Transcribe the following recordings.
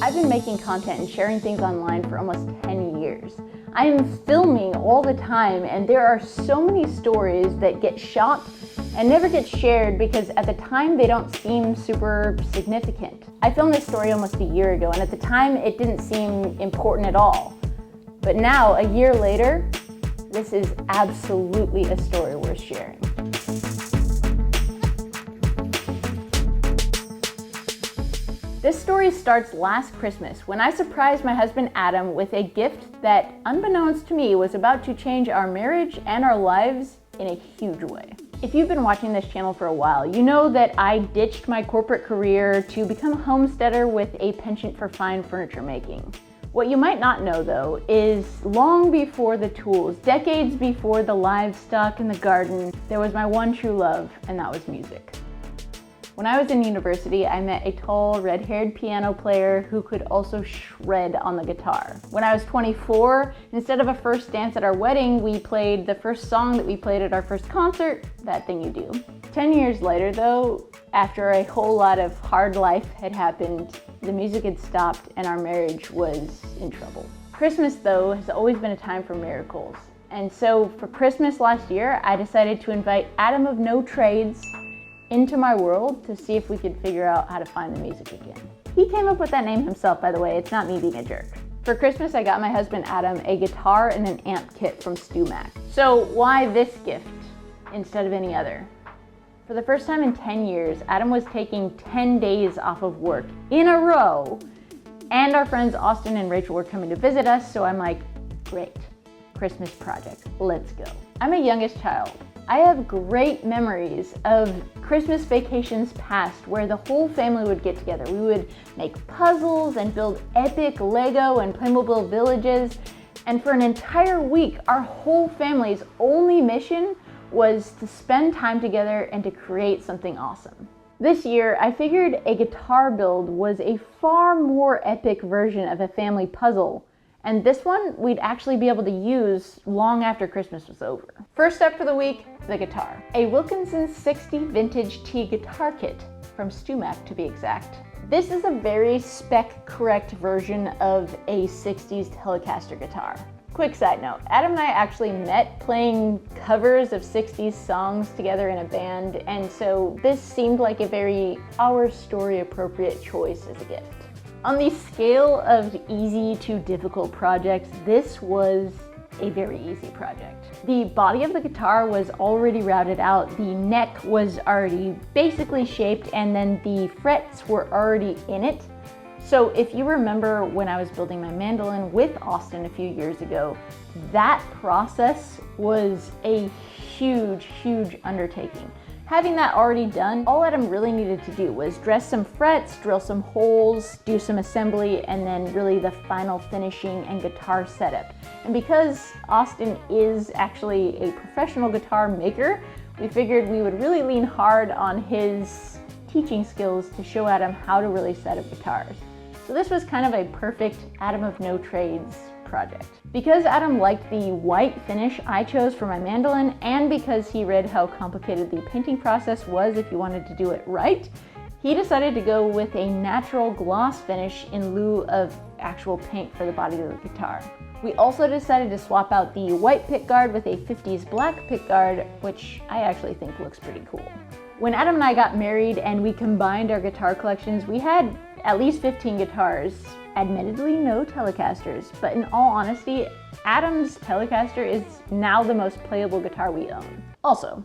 I've been making content and sharing things online for almost 10 years. I am filming all the time, and there are so many stories that get shot and never get shared because at the time they don't seem super significant. I filmed this story almost a year ago, and at the time it didn't seem important at all. But now, a year later, this is absolutely a story worth sharing. This story starts last Christmas when I surprised my husband Adam with a gift that, unbeknownst to me, was about to change our marriage and our lives in a huge way. If you've been watching this channel for a while, you know that I ditched my corporate career to become a homesteader with a penchant for fine furniture making. What you might not know, though, is long before the tools, decades before the livestock in the garden, there was my one true love, and that was music. When I was in university, I met a tall, red-haired piano player who could also shred on the guitar. When I was 24, instead of a first dance at our wedding, we played the first song that we played at our first concert, That Thing You Do. 10 years later, though, after a whole lot of hard life had happened, the music had stopped and our marriage was in trouble. Christmas, though, has always been a time for miracles. And so for Christmas last year, I decided to invite Adam of No Trades into my world to see if we could figure out how to find the music again. He came up with that name himself, by the way. It's not me being a jerk. For Christmas, I got my husband Adam a guitar and an amp kit from StewMac. So why this gift instead of any other? For the first time in 10 years, Adam was taking 10 days off of work in a row, and our friends Austin and Rachel were coming to visit us, so I'm like, great, Christmas project, let's go. I'm a youngest child. I have great memories of Christmas vacations past where the whole family would get together. We would make puzzles and build epic Lego and Playmobil villages. And for an entire week, our whole family's only mission was to spend time together and to create something awesome. This year, I figured a guitar build was a far more epic version of a family puzzle. And this one we'd actually be able to use long after Christmas was over. First up for the week, the guitar. A Wilkinson 60 Vintage T guitar kit from StewMac to be exact. This is a very spec-correct version of a 60s Telecaster guitar. Quick side note, Adam and I actually met playing covers of 60s songs together in a band, and so this seemed like a very Our Story appropriate choice as a gift. On the scale of easy to difficult projects, this was a very easy project. The body of the guitar was already routed out, the neck was already basically shaped, and then the frets were already in it. So if you remember when I was building my mandolin with Austin a few years ago, that process was a huge, huge undertaking. Having that already done, all Adam really needed to do was dress some frets, drill some holes, do some assembly, and then really the final finishing and guitar setup. And because Austin is actually a professional guitar maker, we figured we would really lean hard on his teaching skills to show Adam how to really set up guitars. So this was kind of a perfect Adam of No Trades project. Because Adam liked the white finish I chose for my mandolin, and because he read how complicated the painting process was if you wanted to do it right, he decided to go with a natural gloss finish in lieu of actual paint for the body of the guitar. We also decided to swap out the white pickguard with a 50s black pickguard, which I actually think looks pretty cool. When Adam and I got married and we combined our guitar collections, we had at least 15 guitars. Admittedly, no Telecasters, but in all honesty, Adam's Telecaster is now the most playable guitar we own. Also,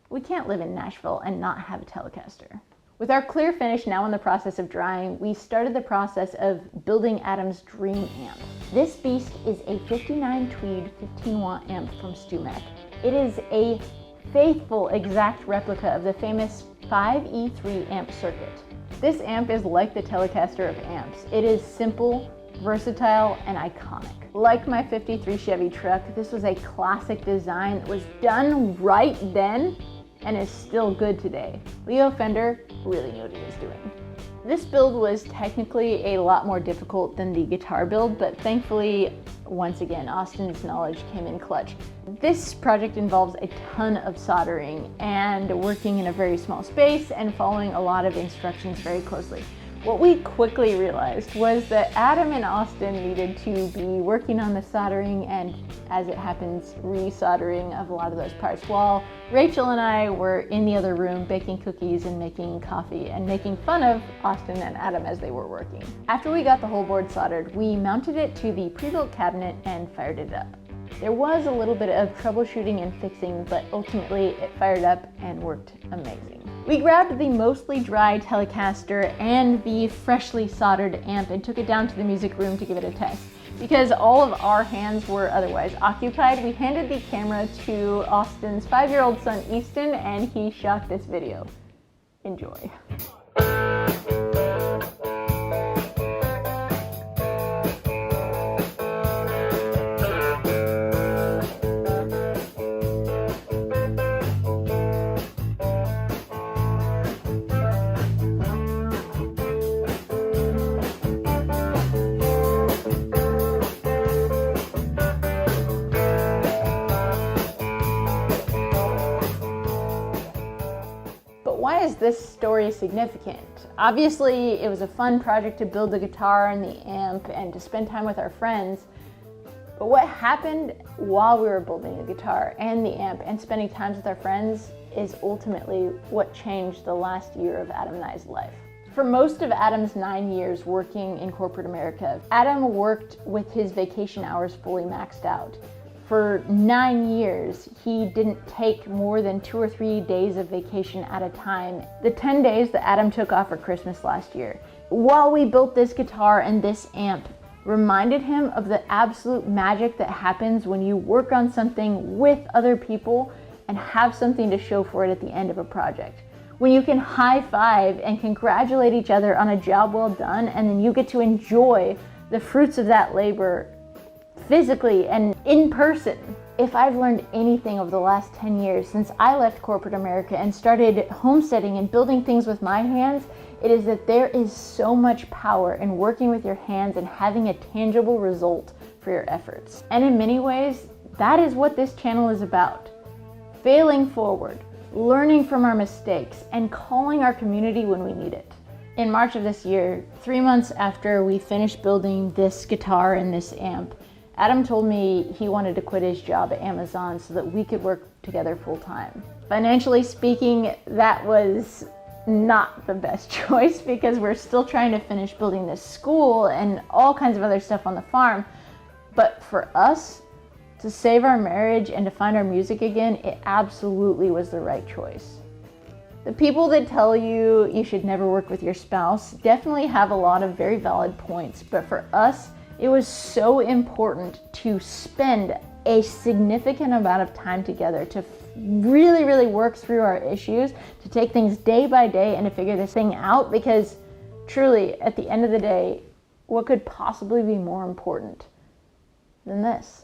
we can't live in Nashville and not have a Telecaster. With our clear finish now in the process of drying, we started the process of building Adam's dream amp. This beast is a 59 Tweed 15-watt amp from StewMac. It is a faithful exact replica of the famous 5E3 amp circuit. This amp is like the Telecaster of amps. It is simple, versatile, and iconic. Like my 53 Chevy truck, this was a classic design that was done right then and is still good today. Leo Fender really knew what he was doing. This build was technically a lot more difficult than the guitar build, but thankfully, once again, Austin's knowledge came in clutch. This project involves a ton of soldering and working in a very small space and following a lot of instructions very closely. What we quickly realized was that Adam and Austin needed to be working on the soldering and, as it happens, re-soldering of a lot of those parts, while Rachel and I were in the other room baking cookies and making coffee and making fun of Austin and Adam as they were working. After we got the whole board soldered, we mounted it to the pre-built cabinet and fired it up. There was a little bit of troubleshooting and fixing, but ultimately it fired up and worked amazing. We grabbed the mostly dry Telecaster and the freshly soldered amp and took it down to the music room to give it a test. Because all of our hands were otherwise occupied, we handed the camera to Austin's 5-year-old son Easton, and he shot this video. Enjoy. Why is this story significant? Obviously, it was a fun project to build the guitar and the amp and to spend time with our friends. But what happened while we were building the guitar and the amp and spending time with our friends is ultimately what changed the last year of Adam and I's life. For most of Adam's 9 years working in corporate America, Adam worked with his vacation hours fully maxed out. For 9 years, he didn't take more than 2 or 3 days of vacation at a time. The 10 days that Adam took off for Christmas last year, while we built this guitar and this amp, reminded him of the absolute magic that happens when you work on something with other people and have something to show for it at the end of a project. When you can high five and congratulate each other on a job well done, and then you get to enjoy the fruits of that labor physically and in person. If I've learned anything over the last 10 years since I left corporate America and started homesteading and building things with my hands, it is that there is so much power in working with your hands and having a tangible result for your efforts. And in many ways, that is what this channel is about. Failing forward, learning from our mistakes, and calling our community when we need it. In March of this year, 3 months after we finished building this guitar and this amp, Adam told me he wanted to quit his job at Amazon so that we could work together full time. Financially speaking, that was not the best choice because we're still trying to finish building this school and all kinds of other stuff on the farm. But for us, to save our marriage and to find our music again, it absolutely was the right choice. The people that tell you you should never work with your spouse definitely have a lot of very valid points, but for us, it was so important to spend a significant amount of time together to really work through our issues, to take things day by day and to figure this thing out, because truly, at the end of the day, what could possibly be more important than this?